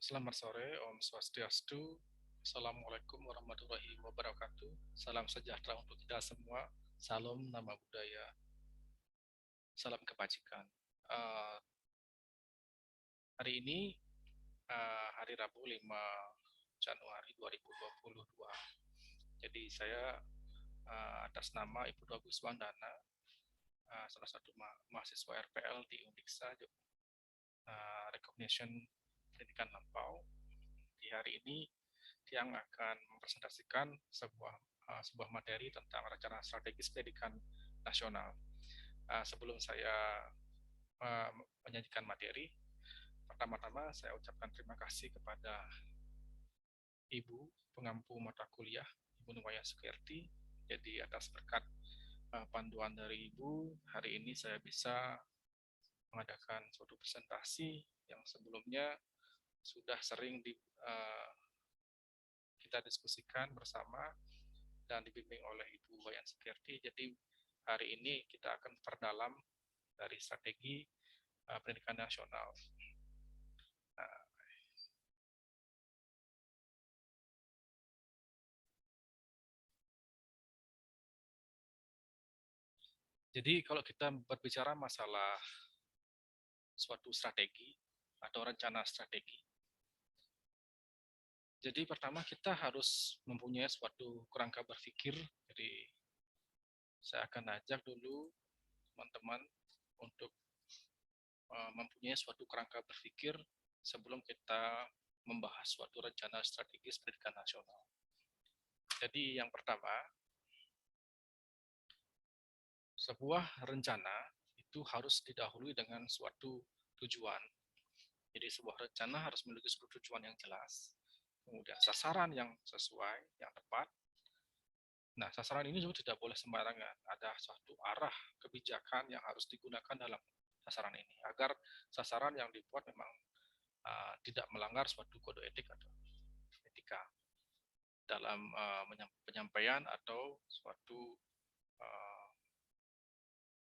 Selamat sore, Om Swastiastu. Assalamualaikum warahmatullahi wabarakatuh. Salam sejahtera untuk kita semua. Salam nama budaya. Salam kebajikan. Uh, Hari ini hari Rabu 5 Januari 2022. Jadi saya atas nama Ibu Dogus Wandana, salah satu mahasiswa RPL di Undiksa, Recognition Pendidikan Lampau. Di hari ini yang akan mempresentasikan sebuah materi tentang rencana strategis pendidikan nasional. Sebelum saya menyajikan materi, pertama-tama saya ucapkan terima kasih kepada Ibu pengampu mata kuliah, Ibu Nuwaya Sukiyarti. Jadi atas berkat panduan dari Ibu, hari ini saya bisa mengadakan suatu presentasi yang sebelumnya sudah sering kita diskusikan bersama dan dibimbing oleh Ibu Wayan Sukiyarti. Jadi hari ini kita akan perdalam dari strategi pendidikan nasional. Nah, jadi kalau kita berbicara masalah suatu strategi atau rencana strategi, jadi pertama kita harus mempunyai suatu kerangka berpikir. Jadi saya akan ajak dulu teman-teman untuk mempunyai suatu kerangka berpikir sebelum kita membahas suatu rencana strategis pendidikan nasional. Jadi yang pertama, sebuah rencana itu harus didahului dengan suatu tujuan. Jadi sebuah rencana harus memiliki suatu tujuan yang jelas, kemudian sasaran yang sesuai, yang tepat. Nah, sasaran ini juga tidak boleh sembarangan. Ada suatu arah kebijakan yang harus digunakan dalam sasaran ini, agar sasaran yang dibuat memang tidak melanggar suatu kode etik atau etika dalam penyampaian atau suatu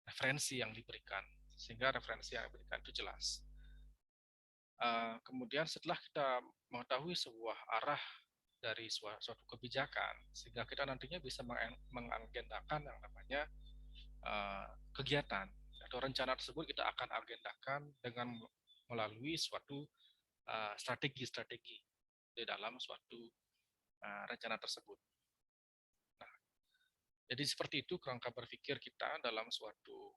referensi yang diberikan, sehingga referensi yang diberikan itu jelas. Kemudian setelah kita mengetahui sebuah arah dari suatu kebijakan, sehingga kita nantinya bisa mengagendakan yang namanya kegiatan atau rencana tersebut kita akan agendakan dengan melalui suatu strategi-strategi di dalam suatu rencana tersebut. Nah, jadi seperti itu kerangka berpikir kita dalam suatu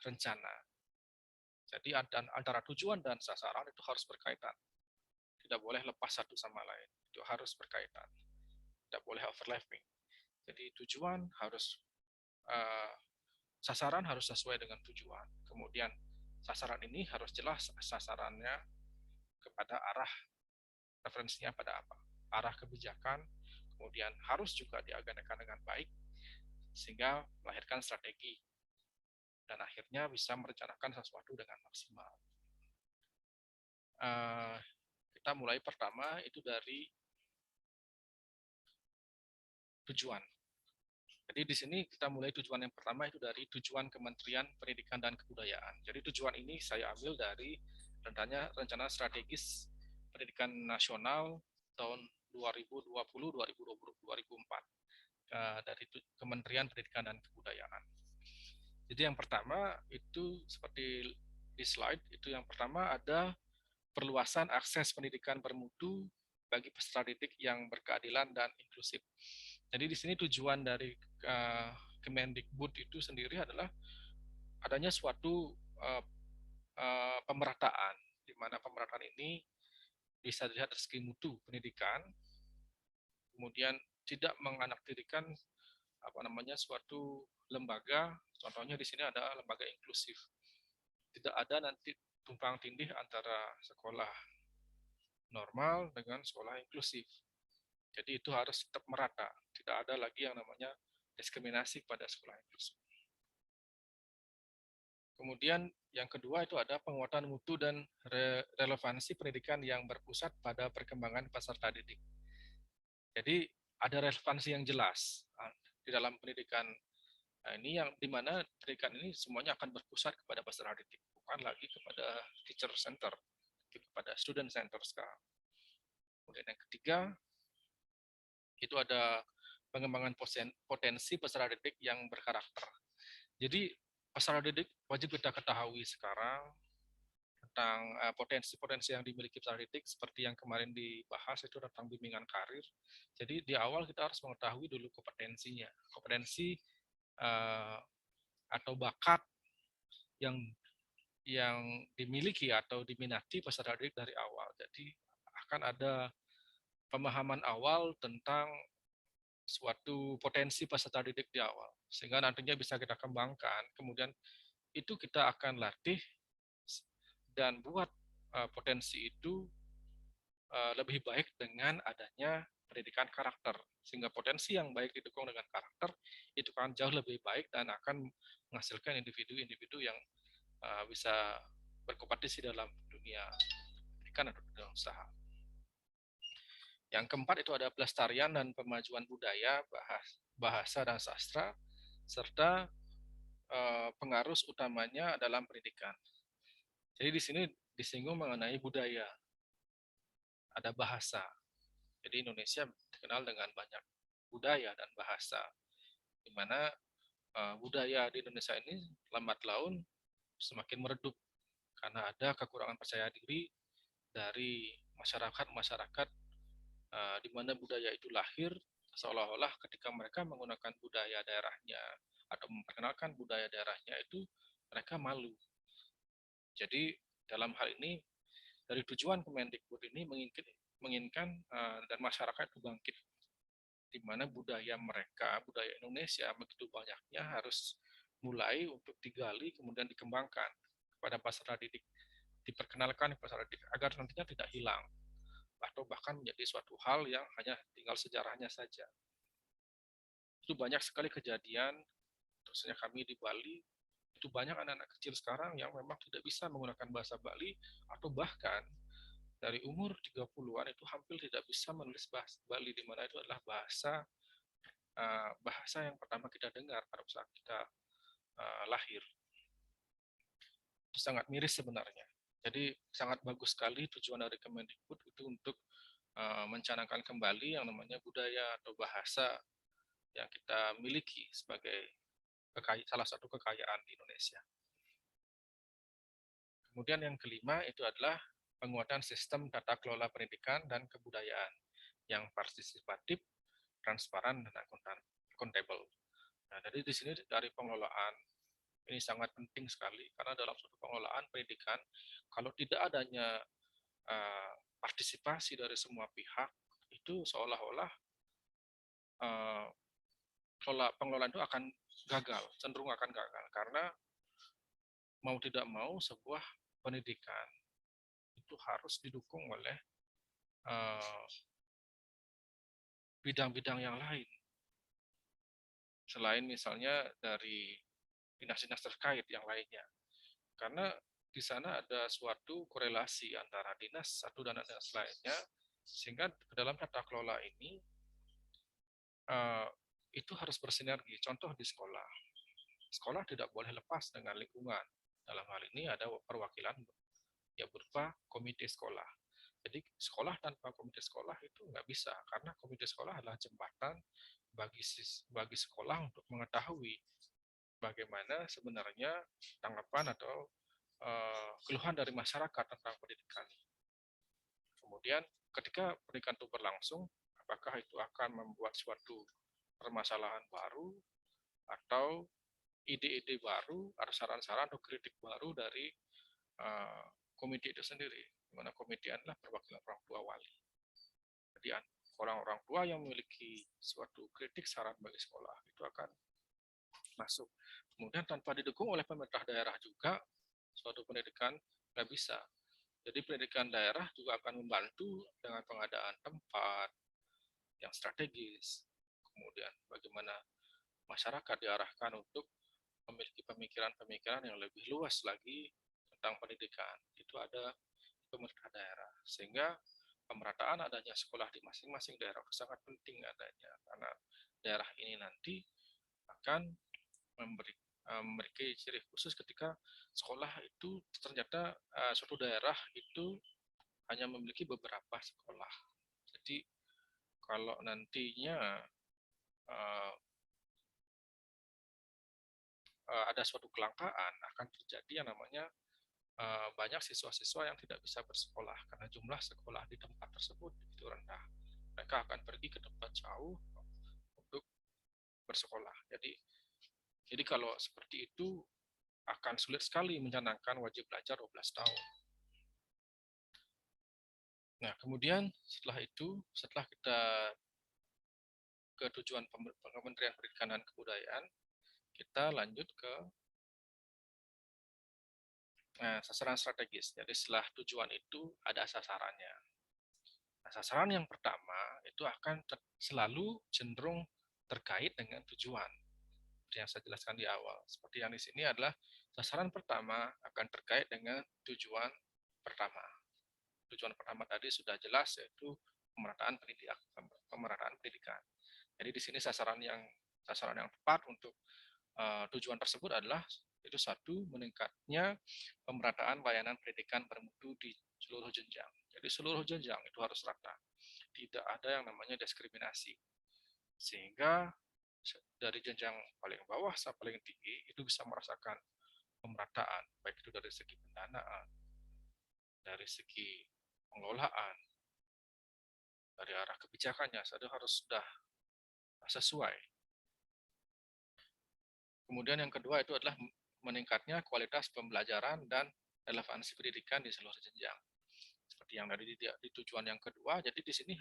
rencana. Jadi antara tujuan dan sasaran itu harus berkaitan. Tidak boleh lepas satu sama lain. Itu harus berkaitan. Tidak boleh overlapping. Jadi tujuan harus sasaran harus sesuai dengan tujuan. Kemudian sasaran ini harus jelas sasarannya kepada arah referensinya pada apa. Arah kebijakan, kemudian harus juga diagendakan dengan baik sehingga melahirkan strategi dan akhirnya bisa merencanakan sesuatu dengan maksimal. Kita mulai pertama itu dari tujuan. Jadi di sini kita mulai tujuan yang pertama itu dari tujuan Kementerian Pendidikan dan Kebudayaan. Jadi tujuan ini saya ambil dari rencana strategis pendidikan nasional tahun 2020-2024 dari Kementerian Pendidikan dan Kebudayaan. Jadi yang pertama itu seperti di slide, itu yang pertama ada perluasan akses pendidikan bermutu bagi peserta didik yang berkeadilan dan inklusif. Jadi di sini tujuan dari Kemendikbud itu sendiri adalah adanya suatu pemerataan, di mana pemerataan ini bisa dilihat dari segi mutu pendidikan, kemudian tidak menganaktirikan suatu lembaga. Contohnya di sini ada lembaga inklusif. Tidak ada nanti tumpang tindih antara sekolah normal dengan sekolah inklusif. Jadi itu harus tetap merata. Tidak ada lagi yang namanya diskriminasi pada sekolah inklusif. Kemudian yang kedua itu ada penguatan mutu dan relevansi pendidikan yang berpusat pada perkembangan peserta didik. Jadi ada relevansi yang jelas di dalam pendidikan ini, yang dimana pendidikan ini semuanya akan berpusat kepada peserta didik, bukan lagi kepada teacher center. kepada student center sekarang. Kemudian yang ketiga, itu ada pengembangan potensi peserta didik yang berkarakter. Jadi peserta didik wajib kita ketahui sekarang tentang potensi-potensi yang dimiliki peserta didik, seperti yang kemarin dibahas itu tentang bimbingan karir. Jadi di awal kita harus mengetahui dulu kompetensinya, kompetensi atau bakat yang dimiliki atau diminati peserta didik dari awal. Jadi akan ada pemahaman awal tentang suatu potensi peserta didik di awal, sehingga nantinya bisa kita kembangkan. Kemudian itu kita akan latih dan buat potensi itu lebih baik dengan adanya pendidikan karakter, sehingga potensi yang baik didukung dengan karakter itu akan jauh lebih baik dan akan menghasilkan individu-individu yang bisa berkompetisi dalam dunia pendidikan atau dunia usaha. Yang keempat itu ada pelestarian dan pemajuan budaya, bahasa dan sastra, serta pengaruh utamanya dalam pendidikan. Jadi di sini disinggung mengenai budaya, ada bahasa. Jadi Indonesia dikenal dengan banyak budaya dan bahasa, di mana budaya di Indonesia ini lambat laun semakin meredup karena ada kekurangan percaya diri dari masyarakat di mana budaya itu lahir seolah-olah ketika mereka menggunakan budaya daerahnya atau memperkenalkan budaya daerahnya itu mereka malu. Jadi dalam hal ini dari tujuan Kemendikbud ini menginginkan dan masyarakat itu bangkit, di mana budaya mereka, budaya Indonesia begitu banyaknya harus mulai untuk digali kemudian dikembangkan kepada peserta didik, diperkenalkan peserta didik agar nantinya tidak hilang atau bahkan menjadi suatu hal yang hanya tinggal sejarahnya saja. Itu banyak sekali kejadian, terusnya kami di Bali, itu banyak anak-anak kecil sekarang yang memang tidak bisa menggunakan bahasa Bali, atau bahkan dari umur 30-an itu hampir tidak bisa menulis bahasa Bali, di mana itu adalah bahasa yang pertama kita dengar pada saat kita lahir. Itu sangat miris sebenarnya. Jadi sangat bagus sekali tujuan dari Kemendikbud itu untuk mencanangkan kembali yang namanya budaya atau bahasa yang kita miliki sebagai salah satu kekayaan di Indonesia. Kemudian yang kelima itu adalah penguatan sistem tata kelola pendidikan dan kebudayaan yang partisipatif, transparan, dan akuntabel. Nah, jadi di sini dari pengelolaan ini sangat penting sekali karena dalam suatu pengelolaan pendidikan, kalau tidak adanya partisipasi dari semua pihak, itu seolah-olah pengelolaan itu akan gagal, cenderung akan gagal karena mau tidak mau sebuah pendidikan itu harus didukung oleh bidang-bidang yang lain selain misalnya dari dinas-dinas terkait yang lainnya, karena di sana ada suatu korelasi antara dinas satu dan dinas lainnya, sehingga dalam tata kelola ini itu harus bersinergi. Contoh di sekolah tidak boleh lepas dengan lingkungan. Dalam hal ini ada perwakilan ya berupa komite sekolah. Jadi sekolah tanpa komite sekolah itu nggak bisa, karena komite sekolah adalah jembatan bagi sekolah untuk mengetahui bagaimana sebenarnya tanggapan atau keluhan dari masyarakat tentang pendidikan. Kemudian ketika pendidikan itu berlangsung, apakah itu akan membuat suatu permasalahan baru atau ide-ide baru, atau saran-saran atau kritik baru dari komite itu sendiri, di mana komite adalah perwakilan orang tua wali. Jadi orang-orang tua yang memiliki suatu kritik saran bagi sekolah itu akan masuk. Kemudian tanpa didukung oleh pemerintah daerah juga, suatu pendidikan nggak bisa. Jadi pendidikan daerah juga akan membantu dengan pengadaan tempat yang strategis, kemudian bagaimana masyarakat diarahkan untuk memiliki pemikiran-pemikiran yang lebih luas lagi tentang pendidikan. Itu ada pemerintah daerah, sehingga pemerataan adanya sekolah di masing-masing daerah sangat penting adanya, karena daerah ini nanti akan memiliki ciri khusus ketika sekolah itu ternyata suatu daerah itu hanya memiliki beberapa sekolah. Jadi kalau nantinya ada suatu kelangkaan, akan terjadi yang namanya banyak siswa-siswa yang tidak bisa bersekolah karena jumlah sekolah di tempat tersebut begitu rendah. Mereka akan pergi ke tempat jauh untuk bersekolah. Jadi kalau seperti itu akan sulit sekali mencanangkan wajib belajar 12 tahun. Nah, kemudian setelah kita ke tujuan Kementerian Pendidikan dan Kebudayaan, kita lanjut ke sasaran strategis. Jadi setelah tujuan itu ada sasarannya. Nah, sasaran yang pertama itu akan selalu cenderung terkait dengan tujuan. Seperti yang saya jelaskan di awal. Seperti yang di sini adalah sasaran pertama akan terkait dengan tujuan pertama. Tujuan pertama tadi sudah jelas, yaitu pemerataan pendidikan. Jadi di sini sasaran yang tepat untuk tujuan tersebut adalah itu satu, meningkatnya pemerataan layanan pendidikan bermutu di seluruh jenjang. Jadi seluruh jenjang itu harus rata, tidak ada yang namanya diskriminasi, sehingga dari jenjang paling bawah sampai paling tinggi itu bisa merasakan pemerataan, baik itu dari segi pendanaan, dari segi pengelolaan, dari arah kebijakannya, harus sudah sesuai. Kemudian yang kedua itu adalah meningkatnya kualitas pembelajaran dan relevansi pendidikan di seluruh jenjang. Seperti yang dari di tujuan yang kedua, jadi di sini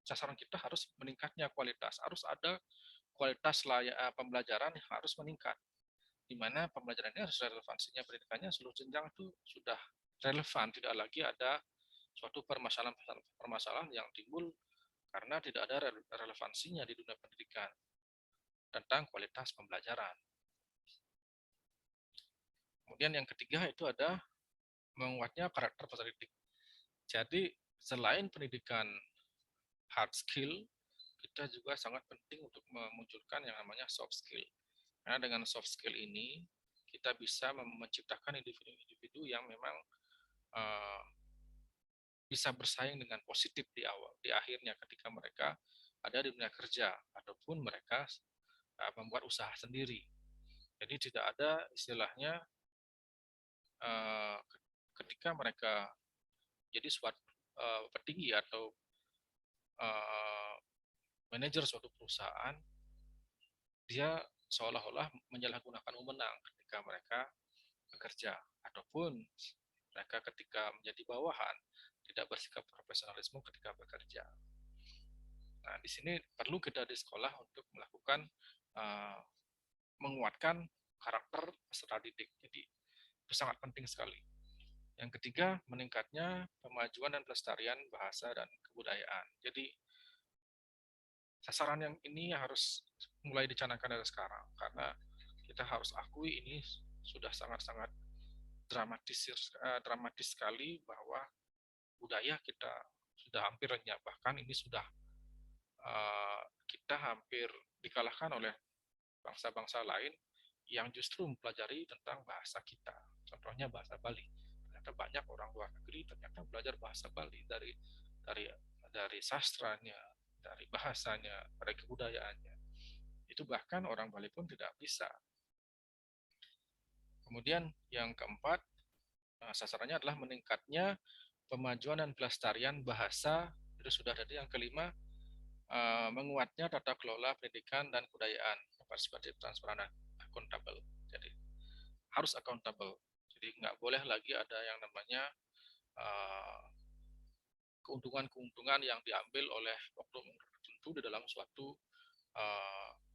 sasaran kita harus meningkatnya kualitas, harus ada kualitas pembelajaran yang harus meningkat, di mana pembelajaran ini harus relevansinya pendidikannya seluruh jenjang itu sudah relevan, tidak lagi ada suatu permasalahan yang timbul karena tidak ada relevansinya di dunia pendidikan tentang kualitas pembelajaran. Kemudian yang ketiga itu ada menguatnya karakter peserta didik. Jadi selain pendidikan hard skill, kita juga sangat penting untuk memunculkan yang namanya soft skill. Karena dengan soft skill ini kita bisa menciptakan individu-individu yang memang bisa bersaing dengan positif di akhirnya ketika mereka ada di dunia kerja ataupun mereka membuat usaha sendiri. Jadi tidak ada istilahnya ketika mereka jadi suatu petinggi atau manajer suatu perusahaan, dia seolah-olah menyalahgunakan wewenang ketika mereka bekerja, ataupun mereka ketika menjadi bawahan tidak bersikap profesionalisme ketika bekerja. Nah, di sini perlu kita di sekolah untuk melakukan menguatkan karakter peserta didik. Jadi itu sangat penting sekali. Yang ketiga, meningkatnya pemajuan dan pelestarian bahasa dan kebudayaan. Jadi sasaran yang ini harus mulai dicanangkan dari sekarang, karena kita harus akui ini sudah sangat-sangat dramatis sekali bahwa budaya kita sudah hampir lenyap, bahkan ini sudah kita hampir dikalahkan oleh bangsa-bangsa lain yang justru mempelajari tentang bahasa kita. Contohnya bahasa Bali. Ternyata banyak orang luar negeri ternyata belajar bahasa Bali dari sastranya, dari bahasanya, dari kebudayaannya. Itu bahkan orang Bali pun tidak bisa. Kemudian yang keempat, sasarannya adalah meningkatnya pemajuan dan pelestarian bahasa. Itu sudah tadi. Yang kelima, menguatnya tata kelola pendidikan dan kebudayaan, partisipatif, transparan, dan akuntabel. Jadi harus accountable. Jadi nggak boleh lagi ada yang namanya keuntungan-keuntungan yang diambil oleh oknum tertentu di dalam suatu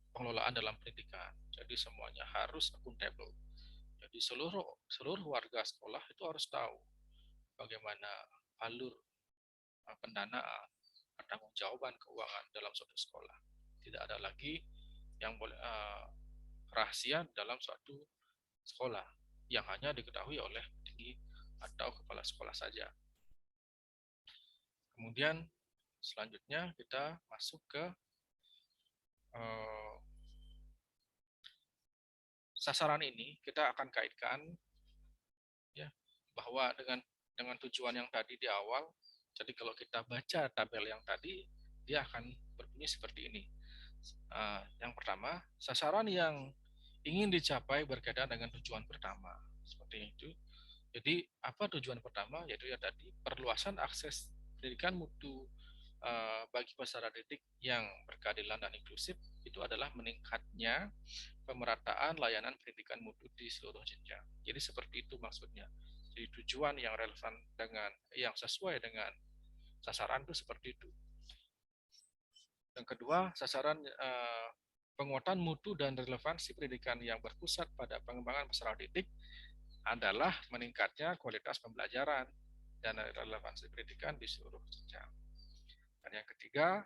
pengelolaan dalam pendidikan. Jadi semuanya harus accountable. Jadi seluruh warga sekolah itu harus tahu bagaimana alur pendanaan, pertanggungjawaban keuangan dalam suatu sekolah. Tidak ada lagi yang boleh rahasia dalam suatu sekolah yang hanya diketahui oleh petinggi atau kepala sekolah saja. Kemudian selanjutnya kita masuk ke sasaran ini. Kita akan kaitkan ya bahwa dengan dengan tujuan yang tadi di awal. Jadi kalau kita baca tabel yang tadi, dia akan berbunyi seperti ini. Yang pertama, sasaran yang ingin dicapai berkaitan dengan tujuan pertama. Seperti itu. Jadi apa tujuan pertama? Yaitu ya tadi perluasan akses pendidikan mutu bagi peserta didik yang berkeadilan dan inklusif. Itu adalah meningkatnya pemerataan layanan pendidikan mutu di seluruh jenjang. Jadi seperti itu maksudnya. Jadi tujuan yang relevan dengan yang sesuai dengan sasaran itu seperti itu. Yang kedua, sasaran penguatan mutu dan relevansi pendidikan yang berpusat pada pengembangan peserta didik adalah meningkatnya kualitas pembelajaran dan relevansi pendidikan di seluruh jenjang. Dan yang ketiga,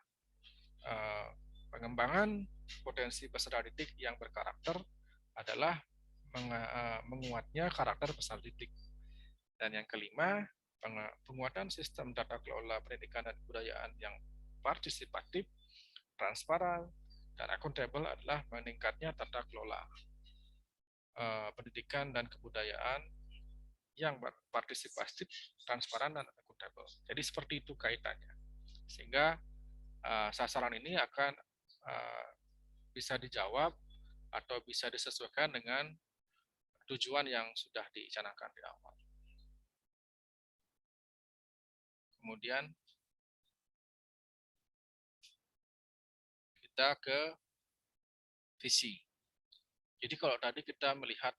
pengembangan potensi peserta didik yang berkarakter adalah menguatnya karakter peserta didik. Dan yang kelima, penguatan sistem tata kelola pendidikan dan kebudayaan yang partisipatif, transparan, dan akuntabel adalah meningkatnya tata kelola pendidikan dan kebudayaan yang partisipatif, transparan, dan akuntabel. Jadi seperti itu kaitannya. Sehingga sasaran ini akan bisa dijawab atau bisa disesuaikan dengan tujuan yang sudah dicanangkan di awal. Kemudian kita ke visi. Jadi kalau tadi kita melihat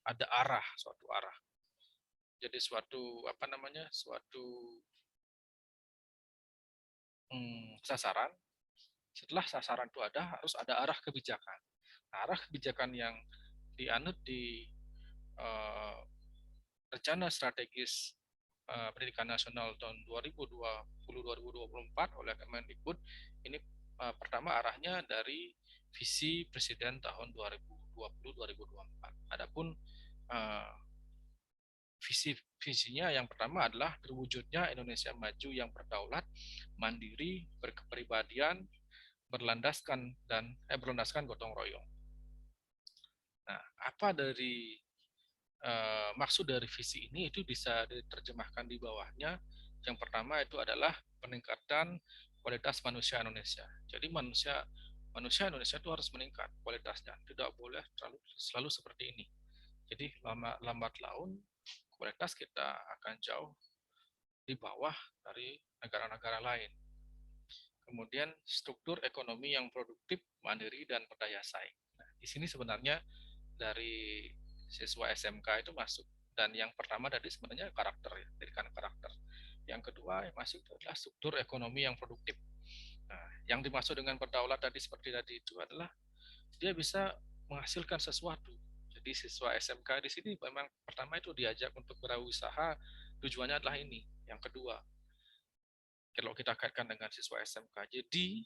ada arah, suatu arah. Jadi suatu sasaran. Setelah sasaran itu ada, harus ada arah kebijakan. Nah, arah kebijakan yang dianut di rencana strategis pendidikan nasional tahun 2020-2024 oleh Kemendikbud ini pertama arahnya dari visi presiden tahun 2020-2024. Adapun visinya yang pertama adalah terwujudnya Indonesia maju yang berdaulat, mandiri, berkepribadian, berlandaskan gotong royong. Nah, apa dari maksud dari visi ini itu bisa diterjemahkan di bawahnya. Yang pertama itu adalah peningkatan kualitas manusia Indonesia. Jadi manusia Indonesia itu harus meningkat kualitasnya, tidak boleh selalu seperti ini. Jadi lambat laun kualitas kita akan jauh di bawah dari negara-negara lain. Kemudian struktur ekonomi yang produktif, mandiri, dan berdaya saing. Nah, di sini sebenarnya dari siswa SMK itu masuk. Dan yang pertama tadi sebenarnya karakter, ya, pendidikan karakter. Yang kedua yang masuk adalah struktur ekonomi yang produktif. Nah, yang dimaksud dengan berdaulat tadi seperti tadi itu adalah dia bisa menghasilkan sesuatu. Jadi siswa SMK di sini memang pertama itu diajak untuk berwirausaha, tujuannya adalah ini. Yang kedua, kalau kita kaitkan dengan siswa SMK, jadi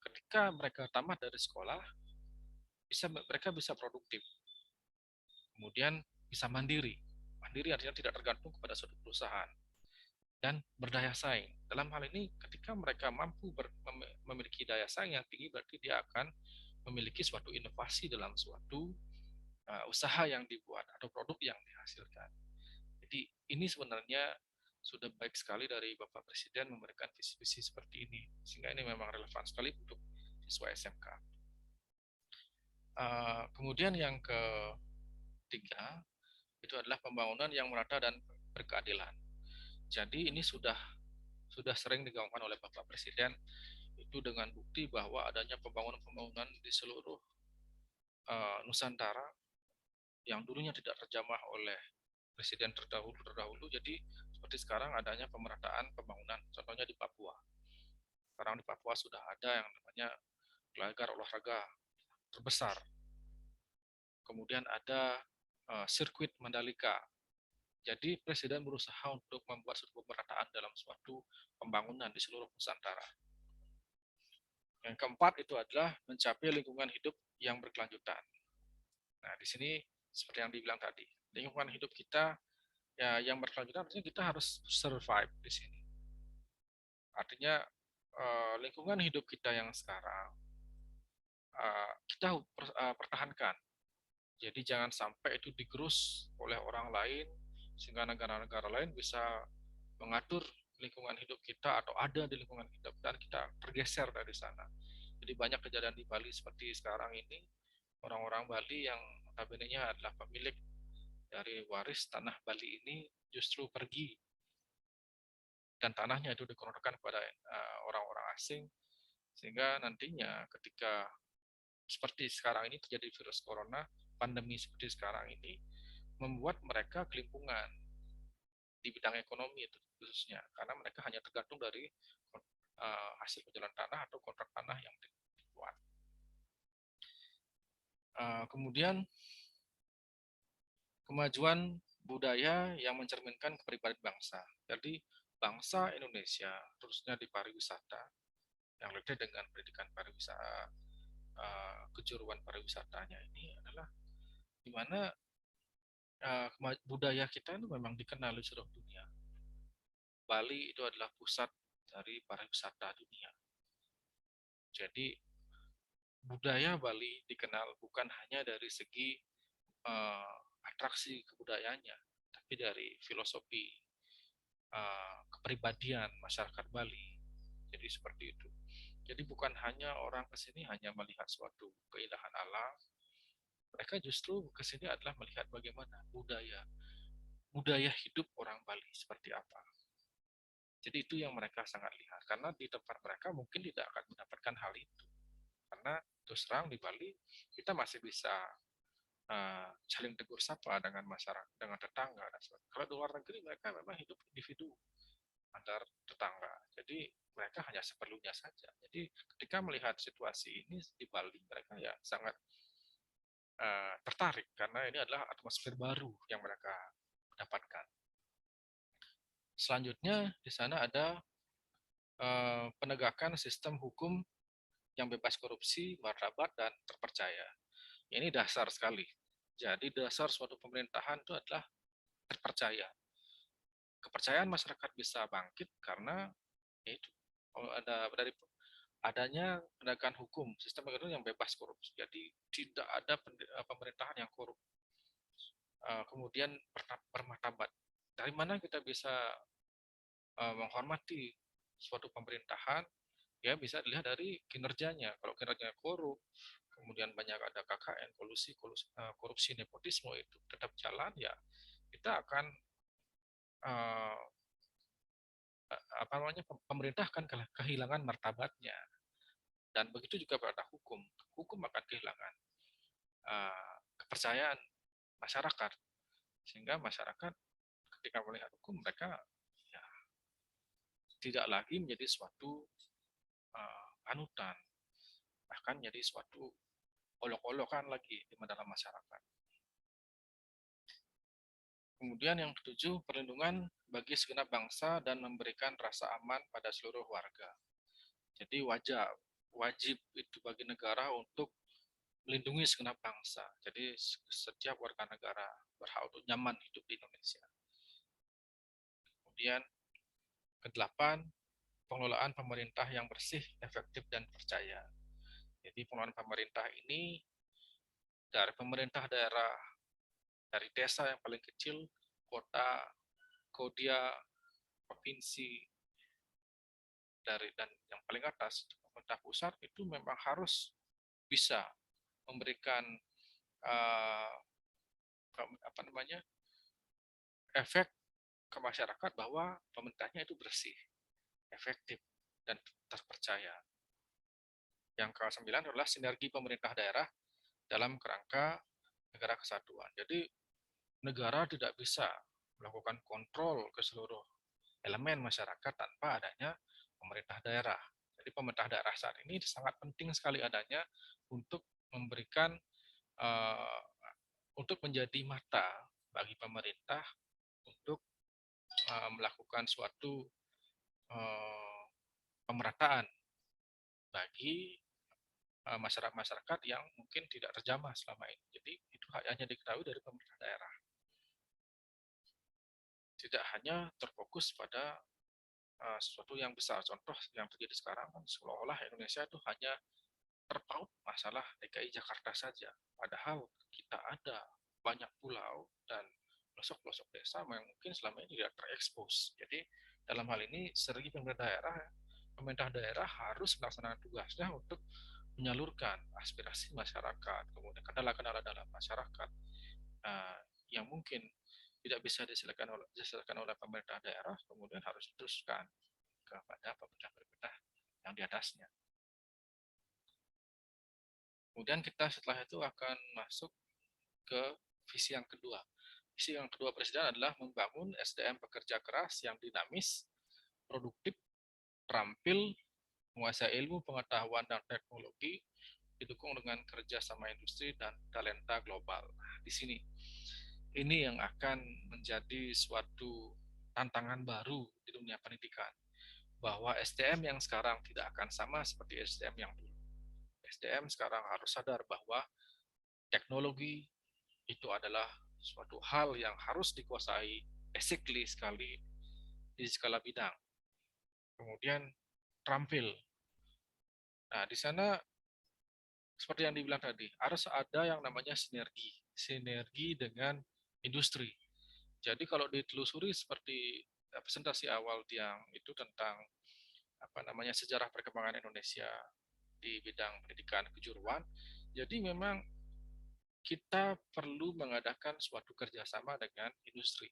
ketika mereka tamat dari sekolah, mereka bisa produktif. Kemudian bisa mandiri. Mandiri artinya tidak tergantung kepada suatu perusahaan. Dan berdaya saing. Dalam hal ini, ketika mereka mampu memiliki daya saing yang tinggi, berarti dia akan memiliki suatu inovasi dalam suatu usaha yang dibuat atau produk yang dihasilkan. Jadi ini sebenarnya sudah baik sekali dari Bapak Presiden memberikan visi-visi seperti ini. Sehingga ini memang relevan sekali untuk siswa SMK. Kemudian yang ketiga, itu adalah pembangunan yang merata dan berkeadilan. Jadi ini sudah sering digaungkan oleh Bapak Presiden itu dengan bukti bahwa adanya pembangunan di seluruh Nusantara yang dulunya tidak terjamah oleh presiden terdahulu. Jadi seperti sekarang adanya pemerataan pembangunan, contohnya di Papua. Sekarang di Papua sudah ada yang namanya gelagar olahraga terbesar. Kemudian ada sirkuit Mandalika. Jadi presiden berusaha untuk membuat suatu pemerataan dalam suatu pembangunan di seluruh Nusantara. Yang keempat itu adalah mencapai lingkungan hidup yang berkelanjutan. Nah, di sini seperti yang dibilang tadi, lingkungan hidup kita ya yang berkelanjutan artinya kita harus survive di sini. Artinya lingkungan hidup kita yang sekarang kita pertahankan. Jadi jangan sampai itu digerus oleh orang lain sehingga negara-negara lain bisa mengatur lingkungan hidup kita atau ada di lingkungan hidup dan kita tergeser dari sana. Jadi banyak kejadian di Bali seperti sekarang ini, orang-orang Bali yang notabene-nya adalah pemilik dari waris tanah Bali ini justru pergi dan tanahnya itu dikonorkan kepada orang-orang asing, sehingga nantinya ketika seperti sekarang ini terjadi virus corona, pandemi seperti sekarang ini membuat mereka kelimpungan di bidang ekonomi itu khususnya, karena mereka hanya tergantung dari hasil penjualan tanah atau kontrak tanah yang dibuat. Kemudian kemajuan budaya yang mencerminkan kepribadian bangsa. Jadi bangsa Indonesia, khususnya di pariwisata, yang related dengan pendidikan pariwisata, kejuruan pariwisatanya ini adalah di mana budaya kita itu memang dikenal di seluruh dunia. Bali itu adalah pusat dari pariwisata dunia. Jadi budaya Bali dikenal bukan hanya dari segi atraksi kebudayaannya, tapi dari filosofi kepribadian masyarakat Bali. Jadi seperti itu. Jadi bukan hanya orang ke sini hanya melihat suatu keindahan alam, mereka justru ke sini adalah melihat bagaimana budaya hidup orang Bali seperti apa. Jadi itu yang mereka sangat lihat, karena di tempat mereka mungkin tidak akan mendapatkan hal itu. Karena terus terang di Bali kita masih bisa saling tegur sapa dengan masyarakat, dengan tetangga dan sebagainya. Kalau di luar negeri mereka memang hidup individu antar tetangga. Jadi mereka hanya seperlunya saja. Jadi ketika melihat situasi ini di Bali, mereka ya sangat tertarik karena ini adalah atmosfer baru yang mereka dapatkan. Selanjutnya di sana ada penegakan sistem hukum yang bebas korupsi, martabat, dan terpercaya. Ini dasar sekali. Jadi dasar suatu pemerintahan itu adalah terpercaya. Kepercayaan masyarakat bisa bangkit karena itu ada dari adanya penegakan hukum, sistem yang bebas korupsi. Jadi tidak ada pemerintahan yang korup. Kemudian bermartabat. Dari mana kita bisa menghormati suatu pemerintahan? Ya bisa dilihat dari kinerjanya. Kalau kinerjanya korup, kemudian banyak ada KKN, korupsi, nepotisme itu tetap jalan, ya kita akan apa namanya, pemerintah akan kehilangan martabatnya. Dan begitu juga pada hukum akan kehilangan kepercayaan masyarakat, sehingga masyarakat ketika melihat hukum mereka ya, tidak lagi menjadi suatu panutan, bahkan menjadi suatu olok-olokan lagi di dalam masyarakat. Kemudian yang ketujuh, perlindungan bagi segenap bangsa dan memberikan rasa aman pada seluruh warga. Jadi wajib itu bagi negara untuk melindungi segenap bangsa. Jadi setiap warga negara berhak untuk nyaman hidup di Indonesia. Kemudian kedelapan, pengelolaan pemerintah yang bersih, efektif, dan percaya. Jadi pengelolaan pemerintah ini dari pemerintah daerah, dari desa yang paling kecil, kota, kodia, provinsi, dan yang paling atas, pemerintah pusat itu memang harus bisa memberikan apa namanya, efek ke masyarakat bahwa pemerintahnya itu bersih, efektif, dan terpercaya. Yang ke-9 adalah sinergi pemerintah daerah dalam kerangka negara kesatuan. Jadi negara tidak bisa melakukan kontrol ke seluruh elemen masyarakat tanpa adanya pemerintah daerah. Jadi pemerintah daerah saat ini sangat penting sekali adanya untuk memberikan untuk menjadi mata bagi pemerintah untuk melakukan suatu pemerataan bagi masyarakat-masyarakat yang mungkin tidak terjamah selama ini. Jadi itu hanya diketahui dari pemerintah daerah. Tidak hanya terfokus pada sesuatu yang besar. Contoh yang terjadi sekarang kan seolah-olah Indonesia itu hanya terpaut masalah DKI Jakarta saja. Padahal kita ada banyak pulau dan pelosok-pelosok desa yang mungkin selama ini tidak terekspos. Jadi dalam hal ini strategi pemerintah daerah harus melaksanakan tugasnya untuk menyalurkan aspirasi masyarakat, kemudian kendala-kendala dalam masyarakat yang mungkin tidak bisa diselesaikan oleh pemerintah daerah, kemudian harus diteruskan kepada pemerintah-pemerintah yang di atasnya. Kemudian kita setelah itu akan masuk ke visi yang kedua. Visi yang kedua Presiden adalah membangun SDM pekerja keras yang dinamis, produktif, terampil, menguasai ilmu, pengetahuan, dan teknologi, didukung dengan kerjasama industri dan talenta global. Nah, di sini ini yang akan menjadi suatu tantangan baru di dunia pendidikan, bahwa SDM yang sekarang tidak akan sama seperti SDM yang dulu. SDM sekarang harus sadar bahwa teknologi itu adalah suatu hal yang harus dikuasai basically sekali di skala bidang. Kemudian terampil. Nah, di sana seperti yang dibilang tadi, harus ada yang namanya sinergi dengan industri. Jadi kalau ditelusuri seperti presentasi awal yang itu tentang sejarah perkembangan Indonesia di bidang pendidikan kejuruan, jadi memang kita perlu mengadakan suatu kerjasama dengan industri.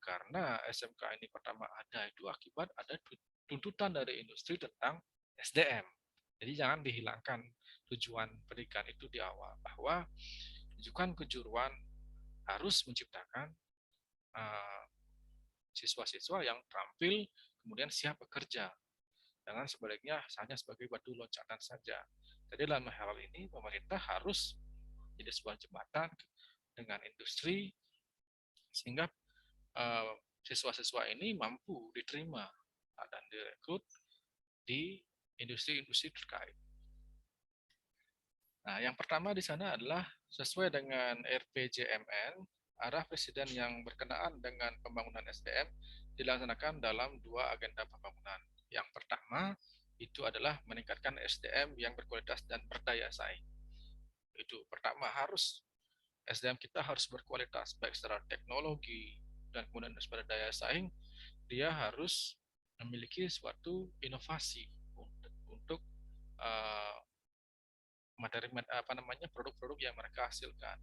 Karena SMK ini pertama ada itu akibat ada tuntutan dari industri tentang SDM. Jadi jangan dihilangkan tujuan pendidikan itu di awal, bahwa tunjukkan kejuruan harus menciptakan siswa-siswa yang terampil kemudian siap bekerja. Jangan sebaliknya hanya sebagai batu loncatan saja. Jadi dalam hal ini pemerintah harus jadi sebuah jembatan dengan industri sehingga siswa-siswa ini mampu diterima dan direkrut di industri-industri terkait. Nah, yang pertama di sana adalah sesuai dengan RPJMN, arah Presiden yang berkenaan dengan pembangunan SDM dilaksanakan dalam 2 agenda pembangunan. Yang pertama itu adalah meningkatkan SDM yang berkualitas dan berdaya saing. Itu pertama, harus SDM kita harus berkualitas baik secara teknologi dan kemudian secara daya saing, dia harus memiliki suatu inovasi untuk produk-produk yang mereka hasilkan.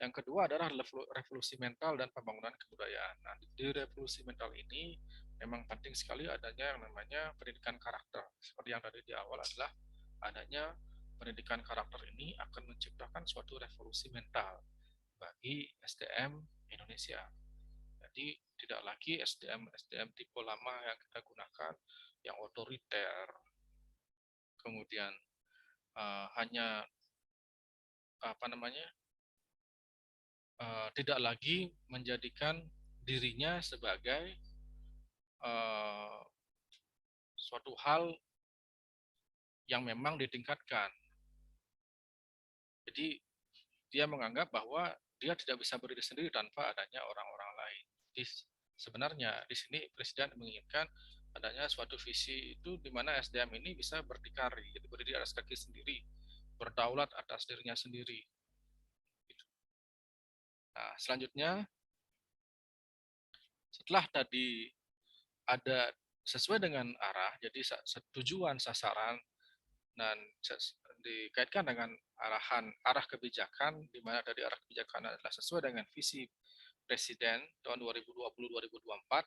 Yang kedua adalah revolusi mental dan pembangunan kebudayaan. Nah, di revolusi mental ini memang penting sekali adanya yang namanya pendidikan karakter. Seperti yang tadi di awal adalah adanya pendidikan karakter ini akan menciptakan suatu revolusi mental bagi SDM Indonesia. Jadi tidak lagi SDM tipe lama yang kita gunakan, yang otoriter, kemudian hanya tidak lagi menjadikan dirinya sebagai suatu hal yang memang ditingkatkan. Jadi dia menganggap bahwa dia tidak bisa berdiri sendiri tanpa adanya orang-orang lain. Jadi sebenarnya di sini Presiden menginginkan adanya suatu visi itu di mana SDM ini bisa berdikari, jadi berdiri atas kaki sendiri, berdaulat atas dirinya sendiri. Nah, selanjutnya setelah tadi ada sesuai dengan arah, jadi tujuan sasaran dan dikaitkan dengan arah kebijakan, di mana dari arah kebijakan adalah sesuai dengan visi Presiden tahun 2020-2024.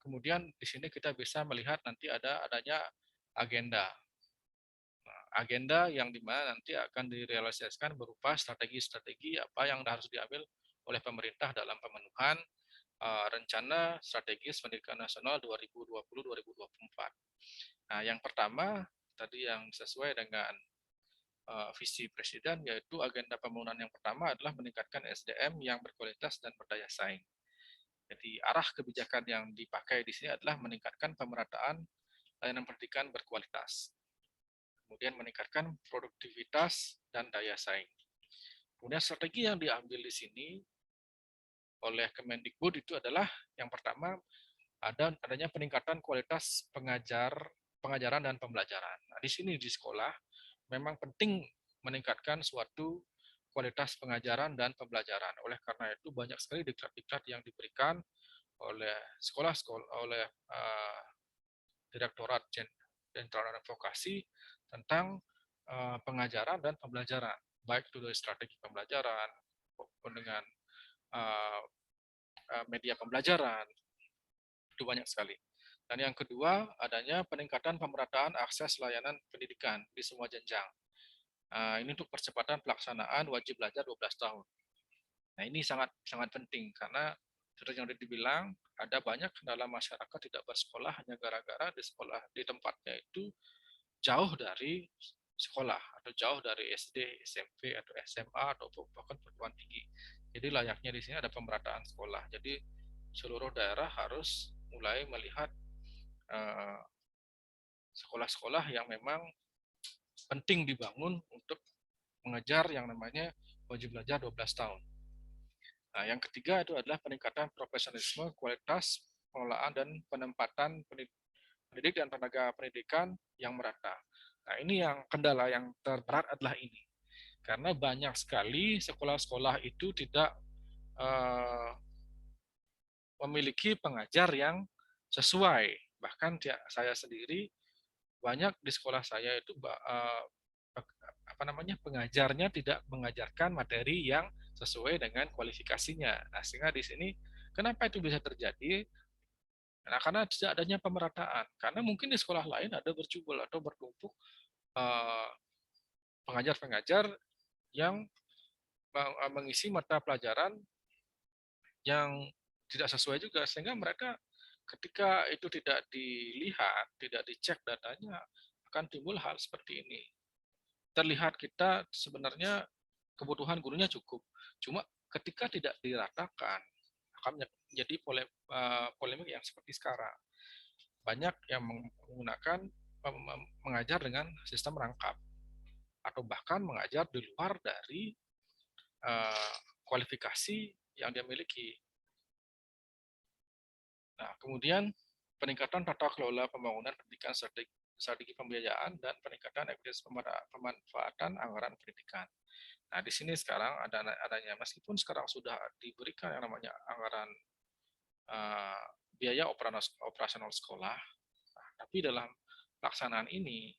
Kemudian di sini kita bisa melihat nanti adanya agenda. Nah, agenda yang dimana nanti akan direalisasikan berupa strategi-strategi apa yang harus diambil oleh pemerintah dalam pemenuhan rencana strategis pendidikan nasional 2020-2024. Nah, yang pertama tadi yang sesuai dengan visi Presiden, yaitu agenda pembangunan yang pertama adalah meningkatkan SDM yang berkualitas dan berdaya saing. Jadi arah kebijakan yang dipakai di sini adalah meningkatkan pemerataan layanan pendidikan berkualitas. Kemudian meningkatkan produktivitas dan daya saing. Kemudian strategi yang diambil di sini oleh Kemendikbud itu adalah yang pertama adanya peningkatan kualitas pengajaran dan pembelajaran. Nah, di sini di sekolah memang penting meningkatkan suatu kualitas pengajaran dan pembelajaran. Oleh karena itu banyak sekali diklat-diklat yang diberikan oleh sekolah-sekolah, oleh Direktorat Jenderal dan Vokasi tentang pengajaran dan pembelajaran, baik itu dari strategi pembelajaran maupun dengan media pembelajaran, itu banyak sekali. Dan yang kedua, adanya peningkatan pemerataan akses layanan pendidikan di semua jenjang. Ini untuk percepatan pelaksanaan wajib belajar 12 tahun. Nah, ini sangat sangat penting karena seperti yang sudah dibilang, ada banyak kendala masyarakat tidak bersekolah hanya gara-gara di sekolah di tempatnya itu jauh dari sekolah atau jauh dari SD, SMP atau SMA atau bahkan perguruan tinggi. Jadi layaknya di sini ada pemerataan sekolah. Jadi seluruh daerah harus mulai melihat sekolah-sekolah yang memang penting dibangun untuk mengejar yang namanya wajib belajar 12 tahun. Nah, yang ketiga itu adalah peningkatan profesionalisme, kualitas pengelolaan dan penempatan pendidik dan tenaga pendidikan yang merata. Nah, ini yang kendala yang terberat adalah ini. Karena banyak sekali sekolah-sekolah itu tidak memiliki pengajar yang sesuai. Bahkan saya sendiri banyak di sekolah saya itu pengajarnya tidak mengajarkan materi yang sesuai dengan kualifikasinya. Nah, sehingga di sini kenapa itu bisa terjadi? Nah, karena tidak adanya pemerataan. Karena mungkin di sekolah lain ada berjubel atau bertumpuk pengajar-pengajar yang mengisi mata pelajaran yang tidak sesuai juga, sehingga mereka ketika itu tidak dilihat, tidak dicek datanya, akan timbul hal seperti ini. Terlihat kita sebenarnya kebutuhan gurunya cukup, cuma ketika tidak diratakan akan menjadi polemik yang seperti sekarang. Banyak yang menggunakan mengajar dengan sistem rangkap atau bahkan mengajar di luar dari kualifikasi yang dia miliki. Nah, kemudian peningkatan tata kelola pembangunan pendidikan, strategi pembiayaan, dan peningkatan evidence pemanfaatan anggaran pendidikan. Nah, di sini sekarang adanya, meskipun sekarang sudah diberikan yang namanya anggaran biaya operasional sekolah, tapi dalam pelaksanaan ini,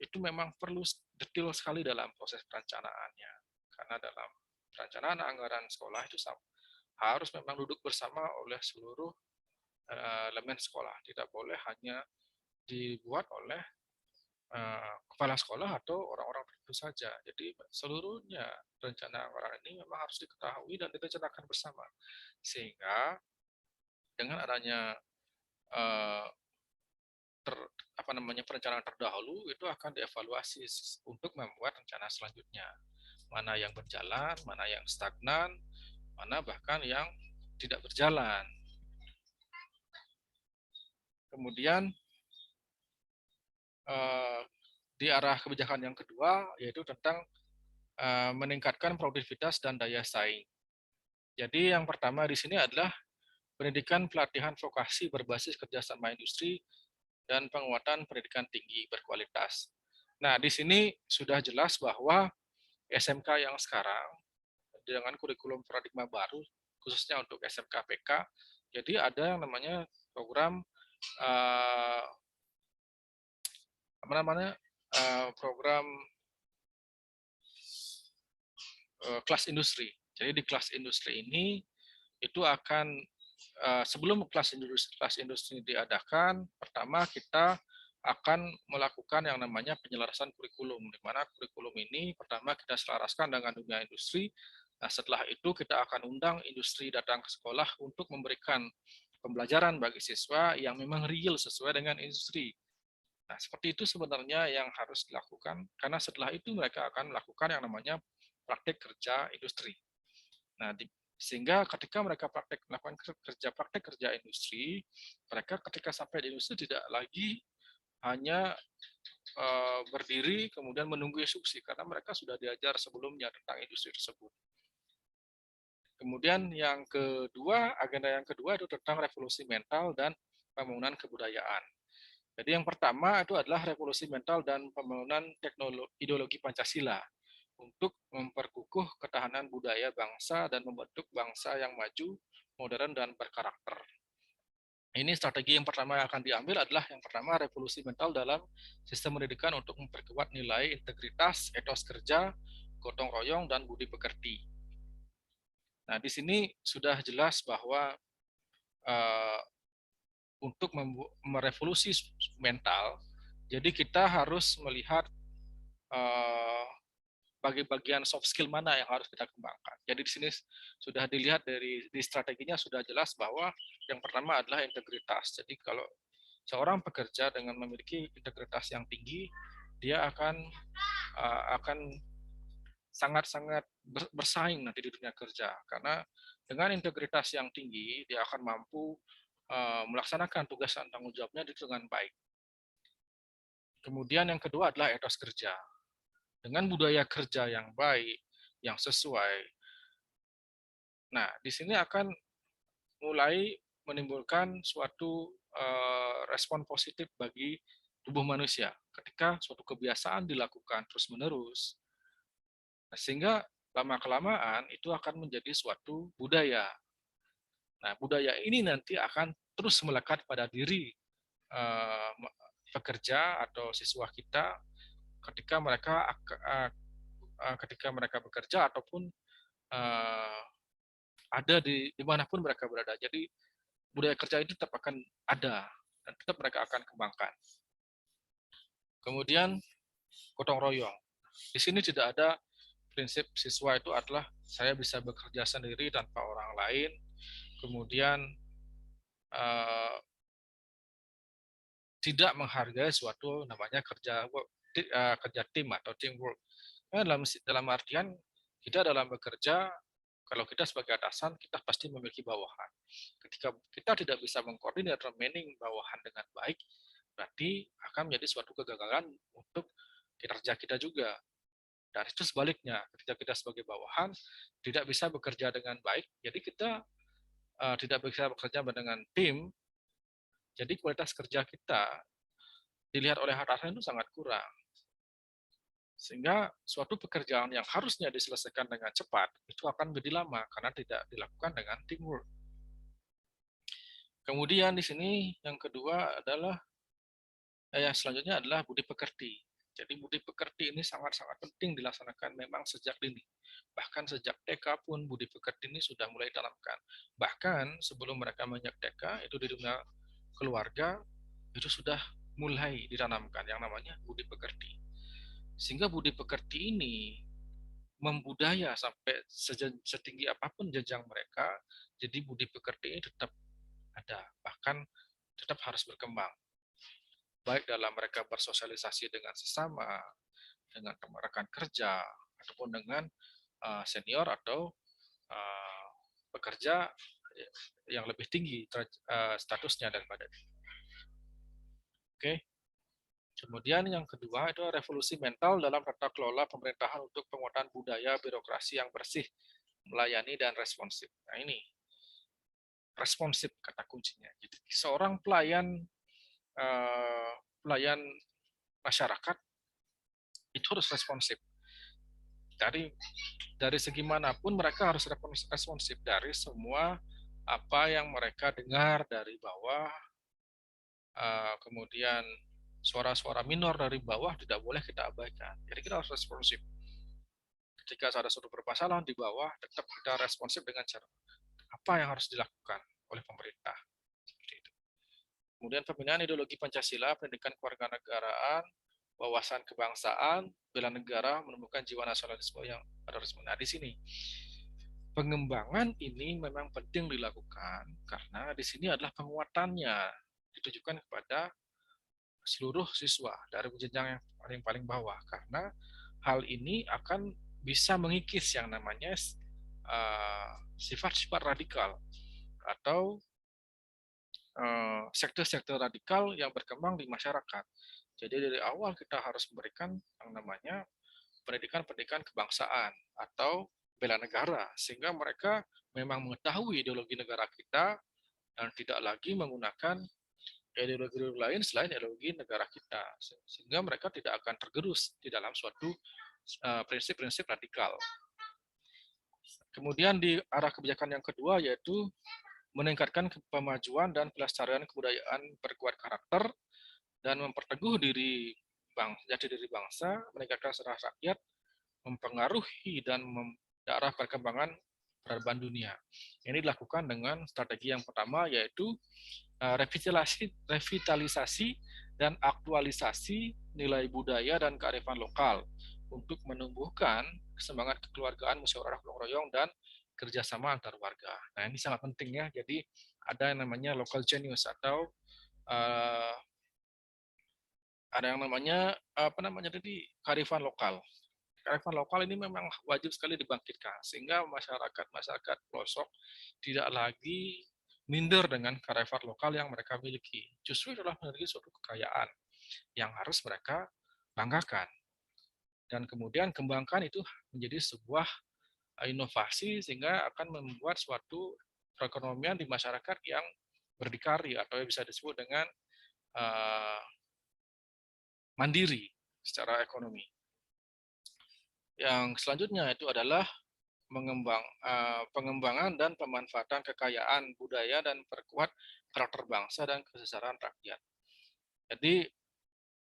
itu memang perlu detail sekali dalam proses perencanaannya. Karena dalam perencanaan anggaran sekolah itu harus memang duduk bersama oleh seluruh elemen sekolah. Tidak boleh hanya dibuat oleh kepala sekolah atau orang-orang tertentu saja. Jadi seluruhnya rencana anggaran ini memang harus diketahui dan direncanakan bersama. Sehingga dengan adanya perencanaan terdahulu itu akan dievaluasi untuk membuat rencana selanjutnya. Mana yang berjalan, mana yang stagnan, mana bahkan yang tidak berjalan. Kemudian di arah kebijakan yang kedua yaitu tentang meningkatkan produktivitas dan daya saing. Jadi yang pertama di sini adalah pendidikan pelatihan vokasi berbasis kerjasama industri dan penguatan pendidikan tinggi berkualitas. Nah, di sini sudah jelas bahwa SMK yang sekarang dengan kurikulum paradigma baru, khususnya untuk SMK PK, jadi ada yang namanya program program kelas industri. Jadi di kelas industri ini itu akan sebelum kelas industri diadakan, pertama kita akan melakukan yang namanya penyelarasan kurikulum, di mana kurikulum ini pertama kita selaraskan dengan dunia industri. Nah, setelah itu kita akan undang industri datang ke sekolah untuk memberikan pembelajaran bagi siswa yang memang real sesuai dengan industri. Nah, seperti itu sebenarnya yang harus dilakukan, karena setelah itu mereka akan melakukan yang namanya praktik kerja industri. Nah, sehingga ketika mereka melakukan praktek kerja industri, mereka ketika sampai di industri tidak lagi hanya berdiri kemudian menunggu instruksi, karena mereka sudah diajar sebelumnya tentang industri tersebut. Kemudian yang kedua, agenda yang kedua itu tentang revolusi mental dan pembangunan kebudayaan. Jadi yang pertama itu adalah revolusi mental dan pembangunan ideologi Pancasila untuk memperkukuh ketahanan budaya bangsa dan membentuk bangsa yang maju, modern, dan berkarakter. Ini strategi yang pertama yang akan diambil adalah yang pertama revolusi mental dalam sistem pendidikan untuk memperkuat nilai integritas, etos kerja, gotong royong, dan budi pekerti. Nah, di sini sudah jelas bahwa uh, untuk merevolusi mental, jadi kita harus melihat uh, bagian soft skill mana yang harus kita kembangkan. Jadi di sini sudah dilihat di strateginya sudah jelas bahwa yang pertama adalah integritas. Jadi kalau seorang pekerja dengan memiliki integritas yang tinggi, dia akan sangat-sangat bersaing nanti di dunia kerja karena dengan integritas yang tinggi dia akan mampu melaksanakan tugas dan tanggung jawabnya dengan baik. Kemudian yang kedua adalah etos kerja. Dengan budaya kerja yang baik, yang sesuai. Nah, di sini akan mulai menimbulkan suatu respon positif bagi tubuh manusia ketika suatu kebiasaan dilakukan terus-menerus, sehingga lama-kelamaan itu akan menjadi suatu budaya. Nah, budaya ini nanti akan terus melekat pada diri pekerja atau siswa kita ketika mereka bekerja ataupun ada dimanapun mereka berada. Jadi budaya kerja itu tetap akan ada dan tetap mereka akan kembangkan. Kemudian gotong royong. Di sini tidak ada prinsip siswa itu adalah saya bisa bekerja sendiri tanpa orang lain. Kemudian tidak menghargai suatu namanya kerja tim atau teamwork. Dalam artian kita dalam bekerja, kalau kita sebagai atasan kita pasti memiliki bawahan. Ketika kita tidak bisa mengkoordinir remaining bawahan dengan baik, berarti akan menjadi suatu kegagalan untuk kinerja kita juga. Dan itu sebaliknya, ketika kita sebagai bawahan tidak bisa bekerja dengan baik, jadi kita tidak bisa bekerja dengan tim, jadi kualitas kerja kita dilihat oleh atasan itu sangat kurang. Sehingga suatu pekerjaan yang harusnya diselesaikan dengan cepat, itu akan menjadi lama karena tidak dilakukan dengan teamwork. Kemudian di sini yang kedua adalah, selanjutnya adalah budi pekerti. Jadi budi pekerti ini sangat-sangat penting dilaksanakan memang sejak dini. Bahkan sejak TK pun budi pekerti ini sudah mulai ditanamkan. Bahkan sebelum mereka menginjak TK, itu di dunia keluarga, itu sudah mulai ditanamkan yang namanya budi pekerti. Sehingga budi pekerti ini membudaya sampai setinggi apapun jenjang mereka, jadi budi pekerti ini tetap ada, bahkan tetap harus berkembang. Baik dalam mereka bersosialisasi dengan sesama, dengan rekan kerja, ataupun dengan senior atau pekerja yang lebih tinggi statusnya daripada ini. Oke. Kemudian yang kedua itu revolusi mental dalam tata kelola pemerintahan untuk penguatan budaya birokrasi yang bersih, melayani dan responsif. Nah ini responsif kata kuncinya. Jadi seorang pelayan masyarakat itu harus responsif. Dari segi manapun mereka harus responsif dari semua apa yang mereka dengar dari bawah, kemudian suara-suara minor dari bawah tidak boleh kita abaikan. Jadi kita harus responsif. Ketika ada suatu permasalahan di bawah, tetap kita responsif dengan cara apa yang harus dilakukan oleh pemerintah. Seperti itu. Kemudian pembinaan ideologi Pancasila, pendidikan kewarganegaraan, wawasan kebangsaan, bela negara, menemukan jiwa nasionalisme yang pada resmi. Nah, di sini pengembangan ini memang penting dilakukan karena di sini adalah penguatannya ditujukan kepada seluruh siswa dari jenjang yang paling bawah karena hal ini akan bisa mengikis yang namanya sifat-sifat radikal atau sektor-sektor radikal yang berkembang di masyarakat. Jadi dari awal kita harus memberikan yang namanya pendidikan-pendidikan kebangsaan atau bela negara sehingga mereka memang mengetahui ideologi negara kita dan tidak lagi menggunakan ideologi lain selain ideologi negara kita, sehingga mereka tidak akan tergerus di dalam suatu prinsip-prinsip radikal. Kemudian di arah kebijakan yang kedua yaitu meningkatkan pemajuan dan pelestarian kebudayaan berkuat karakter dan memperteguh jati diri bangsa, meningkatkan serah rakyat, mempengaruhi dan arah perkembangan peradaban dunia. Ini dilakukan dengan strategi yang pertama yaitu revitalisasi dan aktualisasi nilai budaya dan kearifan lokal untuk menumbuhkan semangat kekeluargaan, musyawarah gotong royong, dan kerjasama antar warga. Nah, ini sangat penting ya. Jadi ada yang namanya local genius atau ada yang namanya tadi kearifan lokal. Kearifan lokal ini memang wajib sekali dibangkitkan sehingga masyarakat pelosok tidak lagi minder dengan kearifan lokal yang mereka miliki. Justru adalah memiliki suatu kekayaan yang harus mereka banggakan. Dan kemudian kembangkan itu menjadi sebuah inovasi sehingga akan membuat suatu perekonomian di masyarakat yang berdikari atau yang bisa disebut dengan mandiri secara ekonomi. Yang selanjutnya itu adalah pengembangan dan pemanfaatan kekayaan budaya dan perkuat karakter bangsa dan kesetaraan rakyat. Jadi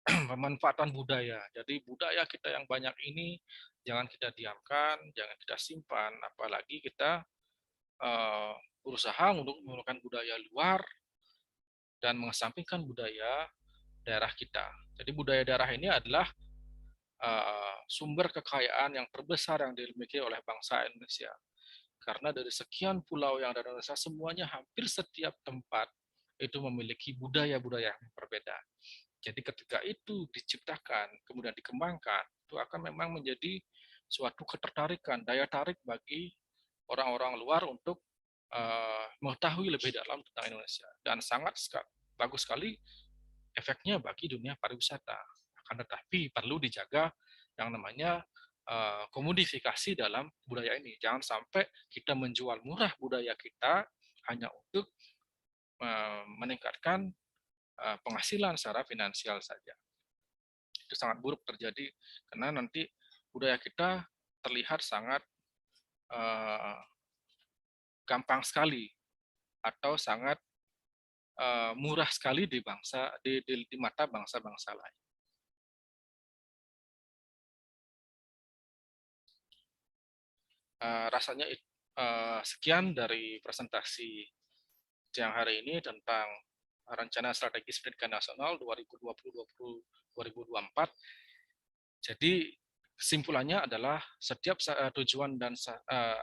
pemanfaatan budaya. Jadi budaya kita yang banyak ini jangan kita diamkan, jangan kita simpan, apalagi kita berusaha untuk menggunakan budaya luar dan mengesampingkan budaya daerah kita. Jadi budaya daerah ini adalah sumber kekayaan yang terbesar yang dimiliki oleh bangsa Indonesia. Karena dari sekian pulau yang ada di Indonesia, semuanya hampir setiap tempat itu memiliki budaya-budaya yang berbeda. Jadi ketika itu diciptakan, kemudian dikembangkan, itu akan memang menjadi suatu ketertarikan, daya tarik bagi orang-orang luar untuk mengetahui lebih dalam tentang Indonesia. Dan sangat bagus sekali efeknya bagi dunia pariwisata. Akan tetapi perlu dijaga yang namanya komodifikasi dalam budaya ini. Jangan sampai kita menjual murah budaya kita hanya untuk meningkatkan penghasilan secara finansial saja. Itu sangat buruk terjadi karena nanti budaya kita terlihat sangat gampang sekali atau sangat murah sekali di mata bangsa-bangsa lain. Rasanya sekian dari presentasi siang hari ini tentang Rencana Strategis Pendidikan Nasional 2020-2024. Jadi kesimpulannya adalah setiap tujuan dan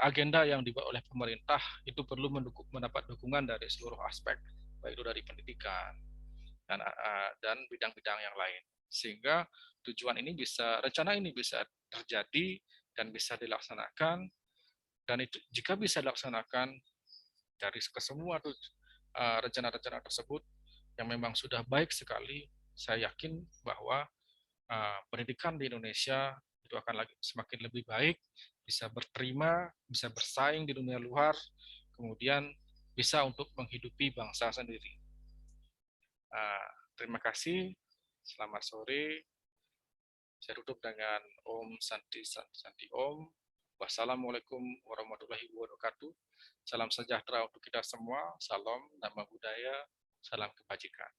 agenda yang dibuat oleh pemerintah itu perlu mendapat dukungan dari seluruh aspek, baik itu dari pendidikan dan bidang-bidang yang lain, sehingga rencana ini bisa terjadi dan bisa dilaksanakan. Dan itu jika bisa dilaksanakan dari kesemua rencana-rencana tersebut yang memang sudah baik sekali, saya yakin bahwa pendidikan di Indonesia itu akan semakin lebih baik, bisa berterima, bisa bersaing di dunia luar, kemudian bisa untuk menghidupi bangsa sendiri. Terima kasih, selamat sore. Saya tutup dengan Om Santi Santi Om. Wassalamualaikum warahmatullahi wabarakatuh. Salam sejahtera untuk kita semua. Salam nama budaya. Salam kebajikan.